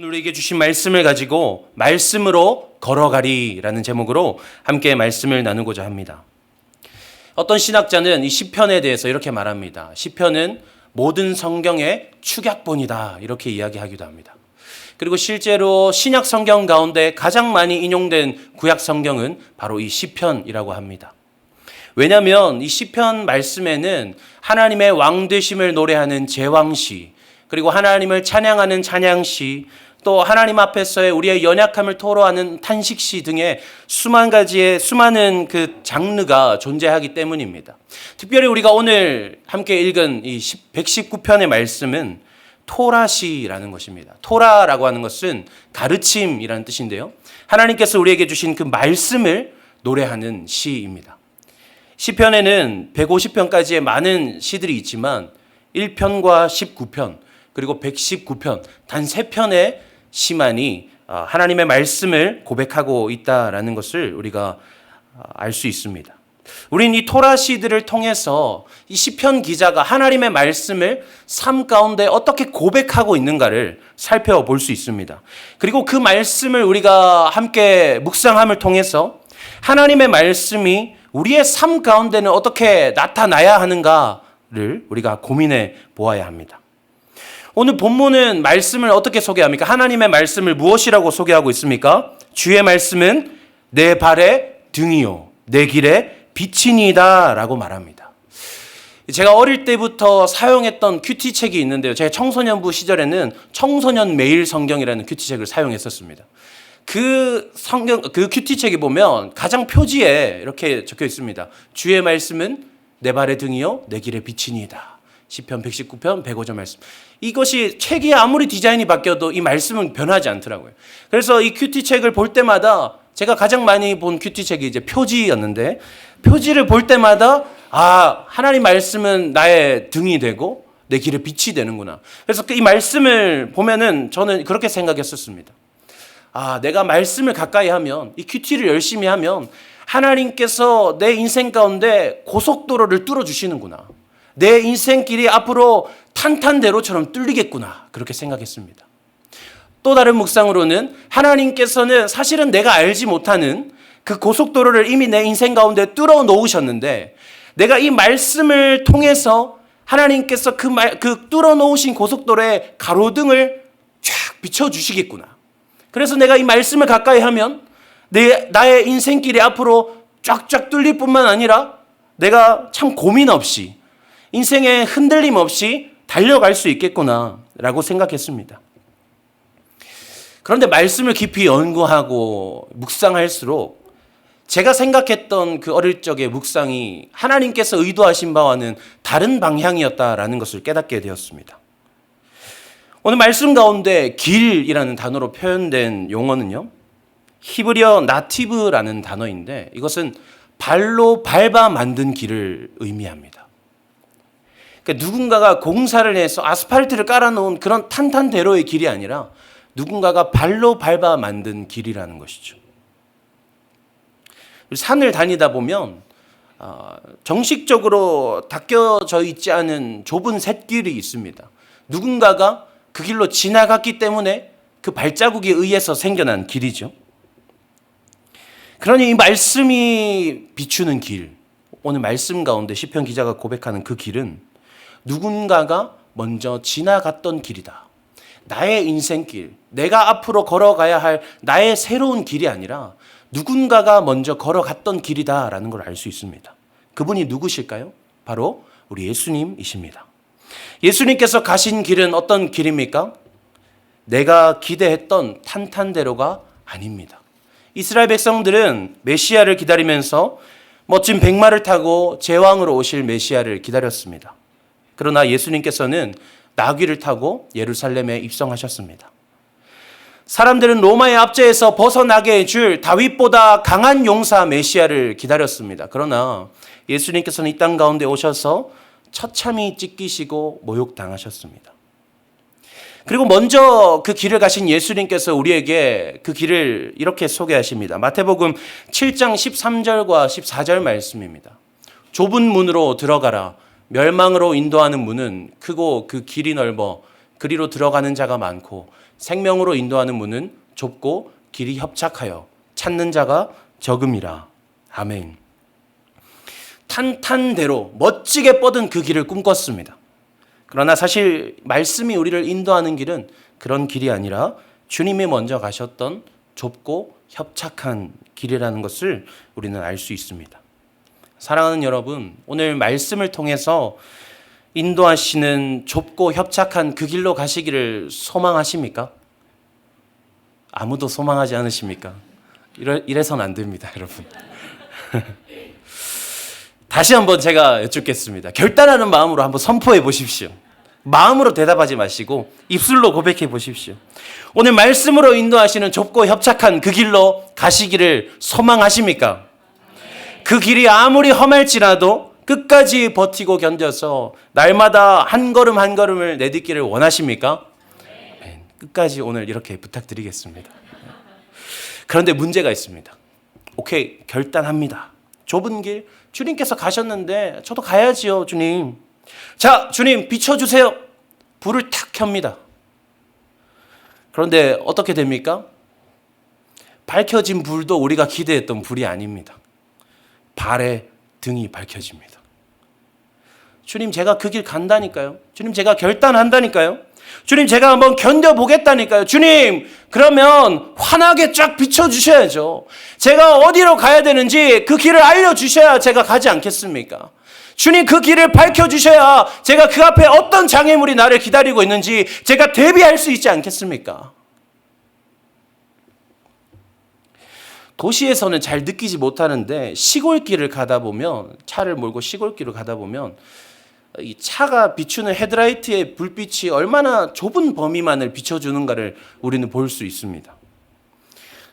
오늘 우리에게 주신 말씀을 가지고 말씀으로 걸어가리라는 제목으로 함께 말씀을 나누고자 합니다. 어떤 신학자는 이 시편에 대해서 이렇게 말합니다. 시편은 모든 성경의 축약본이다 이렇게 이야기하기도 합니다. 그리고 실제로 신약 성경 가운데 가장 많이 인용된 구약 성경은 바로 이 시편이라고 합니다. 왜냐하면 이 시편 말씀에는 하나님의 왕 되심을 노래하는 제왕시, 그리고 하나님을 찬양하는 찬양시, 또 하나님 앞에서의 우리의 연약함을 토로하는 탄식시 등의 수많은 그 장르가 존재하기 때문입니다. 특별히 우리가 오늘 함께 읽은 이 119편의 말씀은 토라시라는 것입니다. 토라라고 하는 것은 가르침이라는 뜻인데요. 하나님께서 우리에게 주신 그 말씀을 노래하는 시입니다. 시편에는 150편까지의 많은 시들이 있지만 1편과 19편 그리고 119편 단 3편의 시만이 하나님의 말씀을 고백하고 있다라는 것을 우리가 알 수 있습니다. 우린 이 토라 시들을 통해서 이 시편 기자가 하나님의 말씀을 삶 가운데 어떻게 고백하고 있는가를 살펴볼 수 있습니다. 그리고 그 말씀을 우리가 함께 묵상함을 통해서 하나님의 말씀이 우리의 삶 가운데는 어떻게 나타나야 하는가를 우리가 고민해 보아야 합니다. 오늘 본문은 말씀을 어떻게 소개합니까? 하나님의 말씀을 무엇이라고 소개하고 있습니까? 주의 말씀은 내 발의 등이요 내 길의 빛이니이다 라고 말합니다. 제가 어릴 때부터 사용했던 큐티 책이 있는데요. 제가 청소년부 시절에는 청소년 매일 성경이라는 큐티 책을 사용했었습니다. 그 큐티 책에 보면 가장 표지에 이렇게 적혀 있습니다. 주의 말씀은 내 발의 등이요 내 길의 빛이니이다. 시편 119편 105절 말씀. 이것이 책이 아무리 디자인이 바뀌어도 이 말씀은 변하지 않더라고요. 그래서 이 큐티 책을 볼 때마다 제가 가장 많이 본 큐티 책이 이제 표지였는데 표지를 볼 때마다 하나님 말씀은 나의 등이 되고 내 길의 빛이 되는구나. 그래서 이 말씀을 보면은 저는 그렇게 생각했었습니다. 내가 말씀을 가까이 하면 이 큐티를 열심히 하면 하나님께서 내 인생 가운데 고속도로를 뚫어 주시는구나. 내 인생길이 앞으로 탄탄대로처럼 뚫리겠구나. 그렇게 생각했습니다. 또 다른 묵상으로는 하나님께서는 사실은 내가 알지 못하는 그 고속도로를 이미 내 인생 가운데 뚫어 놓으셨는데 내가 이 말씀을 통해서 하나님께서 그 뚫어 놓으신 고속도로에 가로등을 쫙 비춰주시겠구나. 그래서 내가 이 말씀을 가까이 하면 나의 인생길이 앞으로 쫙쫙 뚫릴 뿐만 아니라 내가 참 고민 없이 인생에 흔들림 없이 달려갈 수 있겠구나라고 생각했습니다. 그런데 말씀을 깊이 연구하고 묵상할수록 제가 생각했던 그 어릴 적의 묵상이 하나님께서 의도하신 바와는 다른 방향이었다라는 것을 깨닫게 되었습니다. 오늘 말씀 가운데 길이라는 단어로 표현된 용어는요, 히브리어 나티브라는 단어인데 이것은 발로 밟아 만든 길을 의미합니다. 그러니까 누군가가 공사를 해서 아스팔트를 깔아놓은 그런 탄탄대로의 길이 아니라 누군가가 발로 밟아 만든 길이라는 것이죠. 산을 다니다 보면 정식적으로 닦여져 있지 않은 좁은 샛길이 있습니다. 누군가가 그 길로 지나갔기 때문에 그 발자국에 의해서 생겨난 길이죠. 그러니 이 말씀이 비추는 길, 오늘 말씀 가운데 시편 기자가 고백하는 그 길은 누군가가 먼저 지나갔던 길이다. 나의 인생길, 내가 앞으로 걸어가야 할 나의 새로운 길이 아니라 누군가가 먼저 걸어갔던 길이다라는 걸 알 수 있습니다. 그분이 누구실까요? 바로 우리 예수님이십니다. 예수님께서 가신 길은 어떤 길입니까? 내가 기대했던 탄탄대로가 아닙니다. 이스라엘 백성들은 메시아를 기다리면서 멋진 백마를 타고 제왕으로 오실 메시아를 기다렸습니다. 그러나 예수님께서는 나귀를 타고 예루살렘에 입성하셨습니다. 사람들은 로마의 압제에서 벗어나게 해줄 다윗보다 강한 용사 메시아를 기다렸습니다. 그러나 예수님께서는 이 땅 가운데 오셔서 처참히 찢기시고 모욕당하셨습니다. 그리고 먼저 그 길을 가신 예수님께서 우리에게 그 길을 이렇게 소개하십니다. 마태복음 7장 13절과 14절 말씀입니다. 좁은 문으로 들어가라. 멸망으로 인도하는 문은 크고 그 길이 넓어 그리로 들어가는 자가 많고 생명으로 인도하는 문은 좁고 길이 협착하여 찾는 자가 적음이라. 아멘. 탄탄대로 멋지게 뻗은 그 길을 꿈꿨습니다. 그러나 사실 말씀이 우리를 인도하는 길은 그런 길이 아니라 주님이 먼저 가셨던 좁고 협착한 길이라는 것을 우리는 알 수 있습니다. 사랑하는 여러분, 오늘 말씀을 통해서 인도하시는 좁고 협착한 그 길로 가시기를 소망하십니까? 아무도 소망하지 않으십니까? 이래서는 안 됩니다, 여러분. 다시 한번 제가 여쭙겠습니다. 결단하는 마음으로 한번 선포해 보십시오. 마음으로 대답하지 마시고 입술로 고백해 보십시오. 오늘 말씀으로 인도하시는 좁고 협착한 그 길로 가시기를 소망하십니까? 그 길이 아무리 험할지라도 끝까지 버티고 견뎌서 날마다 한 걸음 한 걸음을 내딛기를 원하십니까? 끝까지 오늘 이렇게 부탁드리겠습니다. 그런데 문제가 있습니다. 오케이, 결단합니다. 좁은 길 주님께서 가셨는데 저도 가야지요, 주님. 자, 주님 비춰주세요. 불을 탁 켭니다. 그런데 어떻게 됩니까? 밝혀진 불도 우리가 기대했던 불이 아닙니다. 발에 등이 밝혀집니다. 주님, 제가 그 길 간다니까요. 주님, 제가 결단한다니까요. 주님, 제가 한번 견뎌보겠다니까요. 주님, 그러면 환하게 쫙 비춰주셔야죠. 제가 어디로 가야 되는지 그 길을 알려주셔야 제가 가지 않겠습니까? 주님, 그 길을 밝혀주셔야 제가 그 앞에 어떤 장애물이 나를 기다리고 있는지 제가 대비할 수 있지 않겠습니까? 도시에서는 잘 느끼지 못하는데 시골길을 가다 보면, 차를 몰고 시골길을 가다 보면 이 차가 비추는 헤드라이트의 불빛이 얼마나 좁은 범위만을 비춰주는가를 우리는 볼 수 있습니다.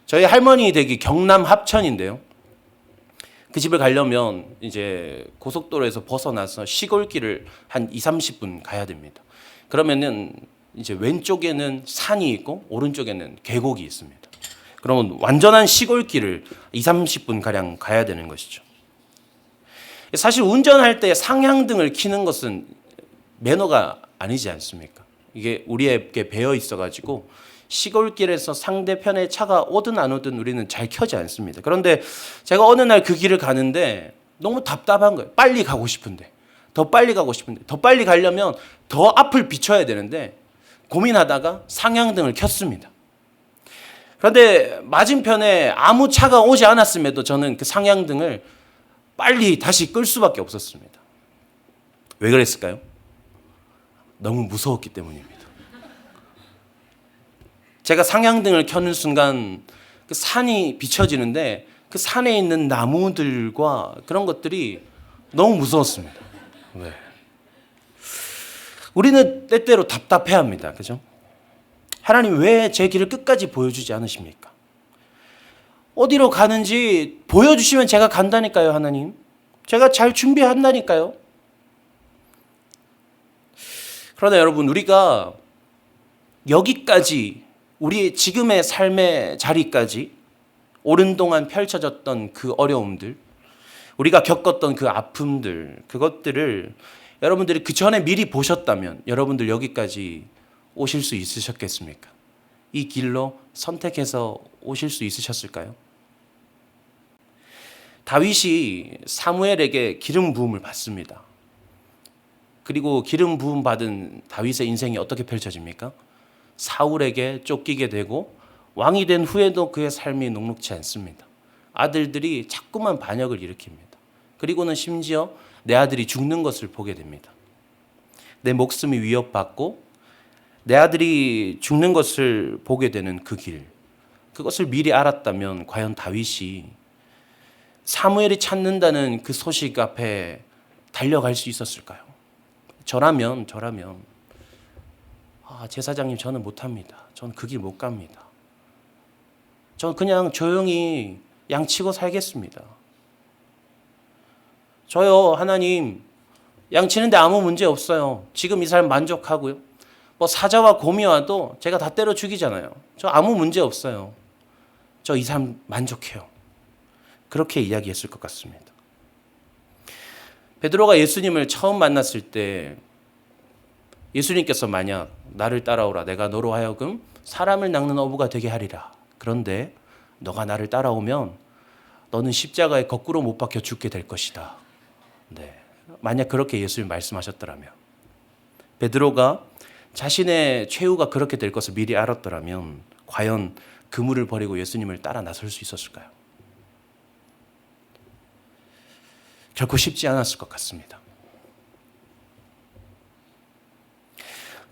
저희 할머니 댁이 경남 합천인데요. 그 집을 가려면 이제 고속도로에서 벗어나서 시골길을 한 20-30분 가야 됩니다. 그러면은 이제 왼쪽에는 산이 있고 오른쪽에는 계곡이 있습니다. 그러면 완전한 시골길을 20-30분 가량 가야 되는 것이죠. 사실 운전할 때 상향등을 켜는 것은 매너가 아니지 않습니까? 이게 우리에게 배어 있어가지고 시골길에서 상대편의 차가 오든 안 오든 우리는 잘 켜지 않습니다. 그런데 제가 어느 날 그 길을 가는데 너무 답답한 거예요. 빨리 가고 싶은데, 더 빨리 가고 싶은데, 더 빨리 가려면 더 앞을 비춰야 되는데 고민하다가 상향등을 켰습니다. 그런데 맞은편에 아무 차가 오지 않았음에도 저는 그 상향등을 빨리 다시 끌 수밖에 없었습니다. 왜 그랬을까요? 너무 무서웠기 때문입니다. 제가 상향등을 켜는 순간 그 산이 비춰지는데 그 산에 있는 나무들과 그런 것들이 너무 무서웠습니다. 네. 우리는 때때로 답답해합니다. 그죠? 하나님, 왜 제 길을 끝까지 보여주지 않으십니까? 어디로 가는지 보여주시면 제가 간다니까요, 하나님. 제가 잘 준비한다니까요. 그러나 여러분, 우리가 여기까지, 우리의 지금의 삶의 자리까지 오랜 동안 펼쳐졌던 그 어려움들, 우리가 겪었던 그 아픔들, 그것들을 여러분들이 그 전에 미리 보셨다면 여러분들 여기까지 오실 수 있으셨겠습니까? 이 길로 선택해서 오실 수 있으셨을까요? 다윗이 사무엘에게 기름 부음을 받습니다. 그리고 기름 부음 받은 다윗의 인생이 어떻게 펼쳐집니까? 사울에게 쫓기게 되고 왕이 된 후에도 그의 삶이 녹록지 않습니다. 아들들이 자꾸만 반역을 일으킵니다. 그리고는 심지어 내 아들이 죽는 것을 보게 됩니다. 내 목숨이 위협받고 내 아들이 죽는 것을 보게 되는 그 길, 그것을 미리 알았다면 과연 다윗이 사무엘이 찾는다는 그 소식 앞에 달려갈 수 있었을까요? 저라면 제사장님, 저는 못합니다. 저는 그 길 못 갑니다. 저는 그냥 조용히 양치고 살겠습니다. 저요, 하나님, 양치는데 아무 문제 없어요. 지금 이 삶 만족하고요. 뭐 사자와 곰이 와도 제가 다 때려 죽이잖아요. 저 아무 문제 없어요. 저 이 삶 만족해요. 그렇게 이야기했을 것 같습니다. 베드로가 예수님을 처음 만났을 때 예수님께서 만약 나를 따라오라 내가 너로 하여금 사람을 낚는 어부가 되게 하리라. 그런데 너가 나를 따라오면 너는 십자가에 거꾸로 못 박혀 죽게 될 것이다. 네. 만약 그렇게 예수님 말씀하셨더라면, 베드로가 자신의 최후가 그렇게 될 것을 미리 알았더라면 과연 그물을 버리고 예수님을 따라 나설 수 있었을까요? 결코 쉽지 않았을 것 같습니다.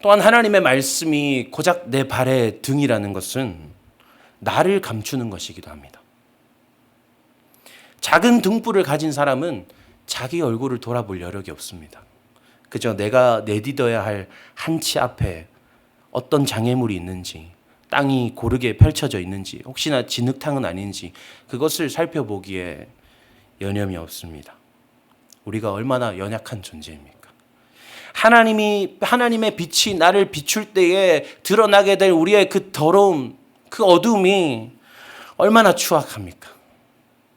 또한 하나님의 말씀이 고작 내 발의 등이라는 것은 나를 감추는 것이기도 합니다. 작은 등불을 가진 사람은 자기 얼굴을 돌아볼 여력이 없습니다. 그저 내가 내딛어야 할 한치 앞에 어떤 장애물이 있는지, 땅이 고르게 펼쳐져 있는지, 혹시나 진흙탕은 아닌지 그것을 살펴보기에 여념이 없습니다. 우리가 얼마나 연약한 존재입니까? 하나님의 빛이 나를 비출 때에 드러나게 될 우리의 그 더러움, 그 어둠이 얼마나 추악합니까?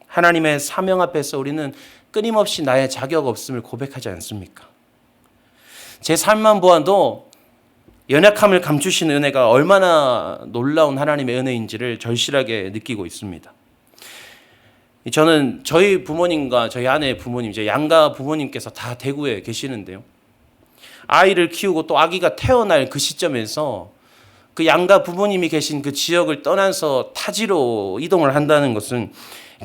하나님의 사명 앞에서 우리는 끊임없이 나의 자격 없음을 고백하지 않습니까? 제 삶만 보아도 연약함을 감추시는 은혜가 얼마나 놀라운 하나님의 은혜인지를 절실하게 느끼고 있습니다. 저는 저희 부모님과 저희 아내의 부모님, 이제 양가 부모님께서 다 대구에 계시는데요. 아이를 키우고 또 아기가 태어날 그 시점에서 그 양가 부모님이 계신 그 지역을 떠나서 타지로 이동을 한다는 것은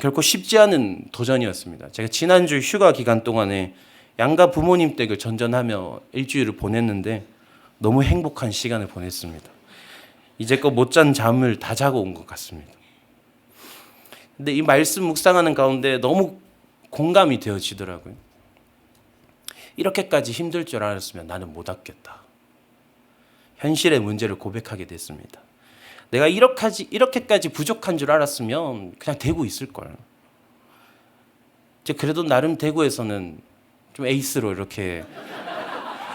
결코 쉽지 않은 도전이었습니다. 제가 지난주 휴가 기간 동안에 양가 부모님 댁을 전전하며 일주일을 보냈는데 너무 행복한 시간을 보냈습니다. 이제껏 못 잔 잠을 다 자고 온 것 같습니다. 근데 이 말씀 묵상하는 가운데 너무 공감이 되어지더라고요. 이렇게까지 힘들 줄 알았으면 나는 못 왔겠다. 현실의 문제를 고백하게 됐습니다. 내가 이렇게까지 부족한 줄 알았으면 그냥 대구 있을걸. 그래도 나름 대구에서는 좀 에이스로 이렇게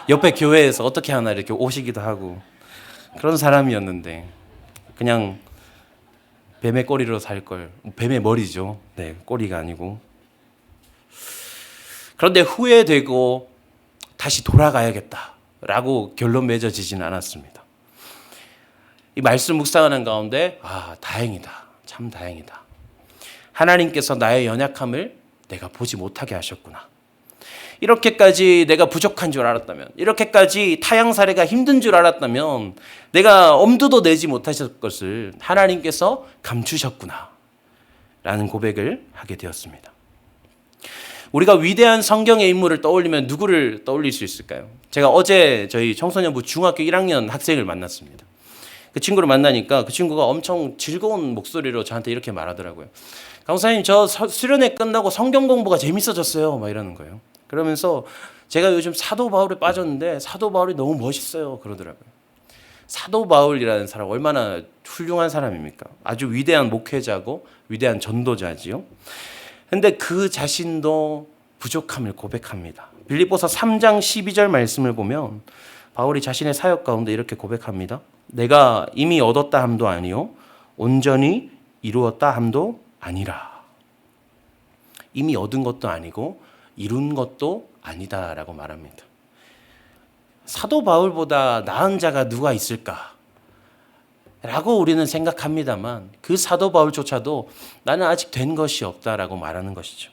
옆에 교회에서 어떻게 하나 이렇게 오시기도 하고 그런 사람이었는데 그냥 뱀의 꼬리로 살 걸. 뱀의 머리죠. 네, 꼬리가 아니고. 그런데 후회되고 다시 돌아가야겠다라고 결론 맺어지지는 않았습니다. 이 말씀 묵상하는 가운데 다행이다. 참 다행이다. 하나님께서 나의 연약함을 내가 보지 못하게 하셨구나. 이렇게까지 내가 부족한 줄 알았다면, 이렇게까지 타향살이가 힘든 줄 알았다면 내가 엄두도 내지 못하셨을 것을 하나님께서 감추셨구나 라는 고백을 하게 되었습니다. 우리가 위대한 성경의 인물을 떠올리면 누구를 떠올릴 수 있을까요? 제가 어제 저희 청소년부 중학교 1학년 학생을 만났습니다. 그 친구를 만나니까 그 친구가 엄청 즐거운 목소리로 저한테 이렇게 말하더라고요. 강사님, 저 수련회 끝나고 성경 공부가 재밌어졌어요. 막 이러는 거예요. 그러면서 제가 요즘 사도 바울에 빠졌는데 사도 바울이 너무 멋있어요. 그러더라고요. 사도 바울이라는 사람 얼마나 훌륭한 사람입니까? 아주 위대한 목회자고 위대한 전도자지요. 근데 그 자신도 부족함을 고백합니다. 빌립보서 3장 12절 말씀을 보면 바울이 자신의 사역 가운데 이렇게 고백합니다. 내가 이미 얻었다 함도 아니요 온전히 이루었다 함도 아니라. 이미 얻은 것도 아니고 이룬 것도 아니다라고 말합니다. 사도 바울보다 나은 자가 누가 있을까? 라고 우리는 생각합니다만 그 사도 바울조차도 나는 아직 된 것이 없다라고 말하는 것이죠.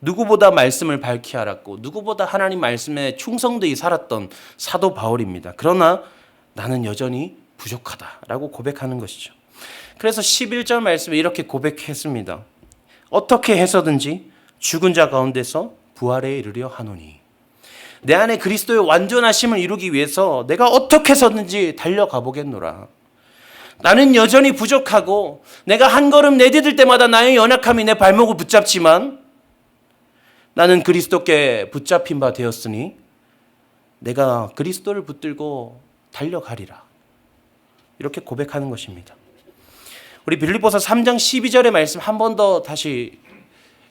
누구보다 말씀을 밝히 알았고 누구보다 하나님 말씀에 충성되이 살았던 사도 바울입니다. 그러나 나는 여전히 부족하다라고 고백하는 것이죠. 그래서 11절 말씀에 이렇게 고백했습니다. 어떻게 해서든지 죽은 자 가운데서 부활에 이르려 하노니. 내 안에 그리스도의 완전하심을 이루기 위해서 내가 어떻게 해서든지 달려가 보겠노라. 나는 여전히 부족하고 내가 한 걸음 내디딜 때마다 나의 연약함이 내 발목을 붙잡지만 나는 그리스도께 붙잡힌 바 되었으니 내가 그리스도를 붙들고 달려가리라. 이렇게 고백하는 것입니다. 우리 빌립보서 3장 12절의 말씀 한 번 더 다시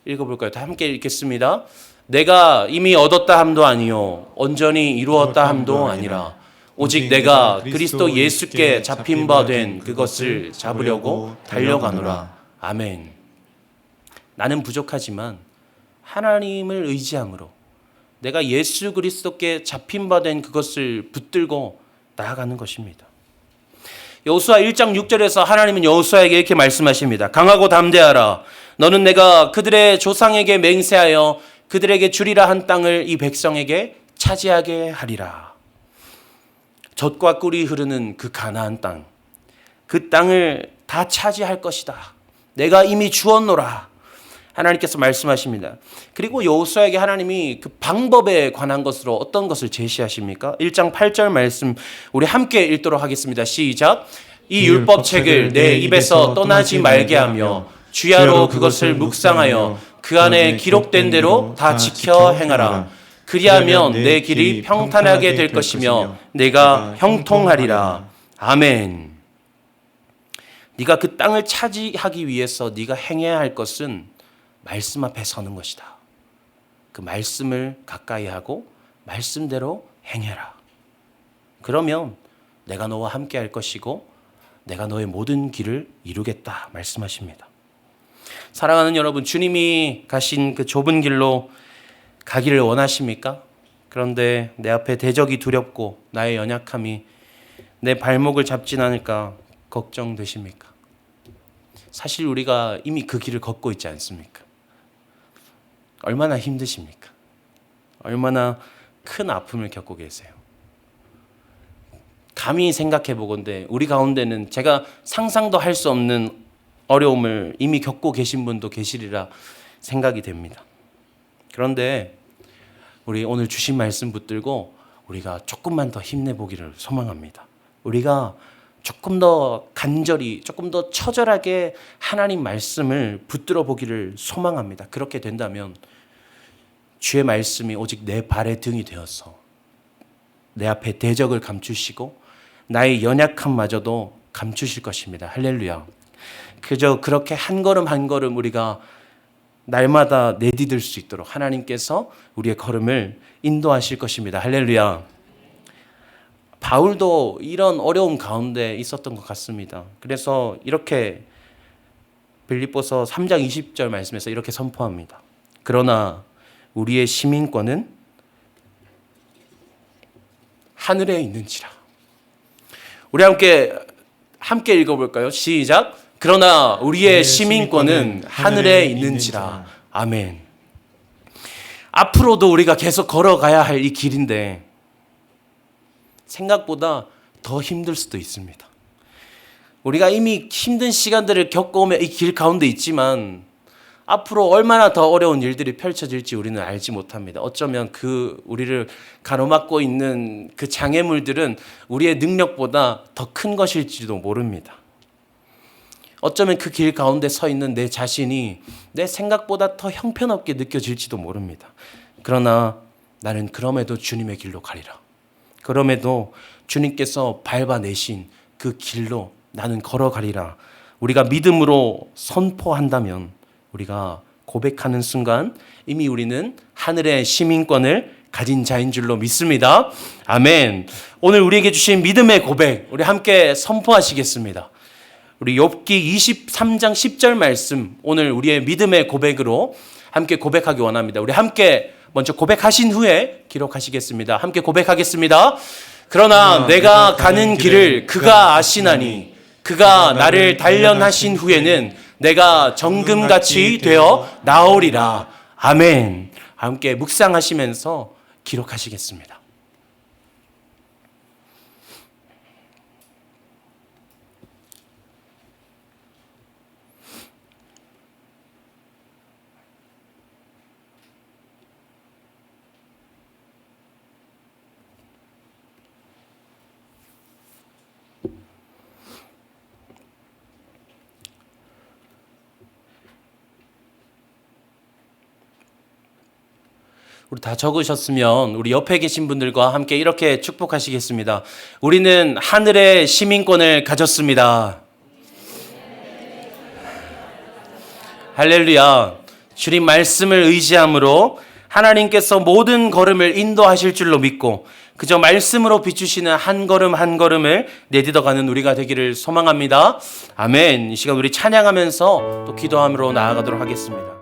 읽어볼까요? 다 함께 읽겠습니다. 내가 이미 얻었다 함도 아니요 온전히 이루었다 함도 아니라 오직 내가 그리스도 예수께 잡힌 바 된 그것을 잡으려고 달려가노라. 아멘. 나는 부족하지만 하나님을 의지함으로 내가 예수 그리스도께 잡힌 바 된 그것을 붙들고 나아가는 것입니다. 여호수아 1장 6절에서 하나님은 여호수아에게 이렇게 말씀하십니다. 강하고 담대하라. 너는 내가 그들의 조상에게 맹세하여 그들에게 주리라 한 땅을 이 백성에게 차지하게 하리라. 젖과 꿀이 흐르는 그 가나안 땅, 그 땅을 다 차지할 것이다. 내가 이미 주었노라. 하나님께서 말씀하십니다. 그리고 여호수아에게 하나님이 그 방법에 관한 것으로 어떤 것을 제시하십니까? 1장 8절 말씀 우리 함께 읽도록 하겠습니다. 시작. 이 율법책을 내 입에서 떠나지 말게 하며 주야로 그것을 묵상하여 그 안에 기록된 대로 다 지켜 행하라. 그리하면 내 길이 평탄하게 될 것이며 내가 형통하리라. 아멘. 네가 그 땅을 차지하기 위해서 네가 행해야 할 것은 말씀 앞에 서는 것이다. 그 말씀을 가까이 하고 말씀대로 행해라. 그러면 내가 너와 함께 할 것이고 내가 너의 모든 길을 이루겠다 말씀하십니다. 사랑하는 여러분, 주님이 가신 그 좁은 길로 가기를 원하십니까? 그런데 내 앞에 대적이 두렵고 나의 연약함이 내 발목을 잡진 않을까 걱정되십니까? 사실 우리가 이미 그 길을 걷고 있지 않습니까? 얼마나 힘드십니까? 얼마나 큰 아픔을 겪고 계세요? 감히 생각해 보건대 우리 가운데는 제가 상상도 할 수 없는 어려움을 이미 겪고 계신 분도 계시리라 생각이 됩니다. 그런데 우리 오늘 주신 말씀 붙들고 우리가 조금만 더 힘내보기를 소망합니다. 우리가 조금 더 간절히, 조금 더 처절하게 하나님 말씀을 붙들어 보기를 소망합니다. 그렇게 된다면 주의 말씀이 오직 내 발의 등이 되어서 내 앞에 대적을 감추시고 나의 연약함마저도 감추실 것입니다. 할렐루야. 그저 그렇게 한 걸음 한 걸음 우리가 날마다 내디딜 수 있도록 하나님께서 우리의 걸음을 인도하실 것입니다. 할렐루야. 바울도 이런 어려움 가운데 있었던 것 같습니다. 그래서 이렇게 빌립보서 3장 20절 말씀에서 이렇게 선포합니다. 그러나 우리의 시민권은 하늘에 있는지라. 우리 함께 읽어볼까요? 시작. 그러나 우리의 시민권은 하늘에 있는지라. 아멘. 앞으로도 우리가 계속 걸어가야 할 이 길인데 생각보다 더 힘들 수도 있습니다. 우리가 이미 힘든 시간들을 겪어오며 이 길 가운데 있지만 앞으로 얼마나 더 어려운 일들이 펼쳐질지 우리는 알지 못합니다. 어쩌면 우리를 가로막고 있는 그 장애물들은 우리의 능력보다 더 큰 것일지도 모릅니다. 어쩌면 그 길 가운데 서 있는 내 자신이 내 생각보다 더 형편없게 느껴질지도 모릅니다. 그러나 나는 그럼에도 주님의 길로 가리라. 그럼에도 주님께서 밟아내신 그 길로 나는 걸어가리라. 우리가 믿음으로 선포한다면 우리가 고백하는 순간 이미 우리는 하늘의 시민권을 가진 자인 줄로 믿습니다. 아멘. 오늘 우리에게 주신 믿음의 고백 우리 함께 선포하시겠습니다. 우리 욥기 23장 10절 말씀 오늘 우리의 믿음의 고백으로 함께 고백하기 원합니다. 우리 함께 먼저 고백하신 후에 기록하시겠습니다. 함께 고백하겠습니다. 그러나 내가 가는 길을 그가 아시나니 그가 나를 단련하신 후에는 내가 정금같이 되어 나오리라. 아멘. 함께 묵상하시면서 기록하시겠습니다. 우리 다 적으셨으면 우리 옆에 계신 분들과 함께 이렇게 축복하시겠습니다. 우리는 하늘의 시민권을 가졌습니다. 할렐루야. 주님 말씀을 의지함으로 하나님께서 모든 걸음을 인도하실 줄로 믿고 그저 말씀으로 비추시는 한 걸음 한 걸음을 내딛어가는 우리가 되기를 소망합니다. 아멘. 이 시간 우리 찬양하면서 또 기도함으로 나아가도록 하겠습니다.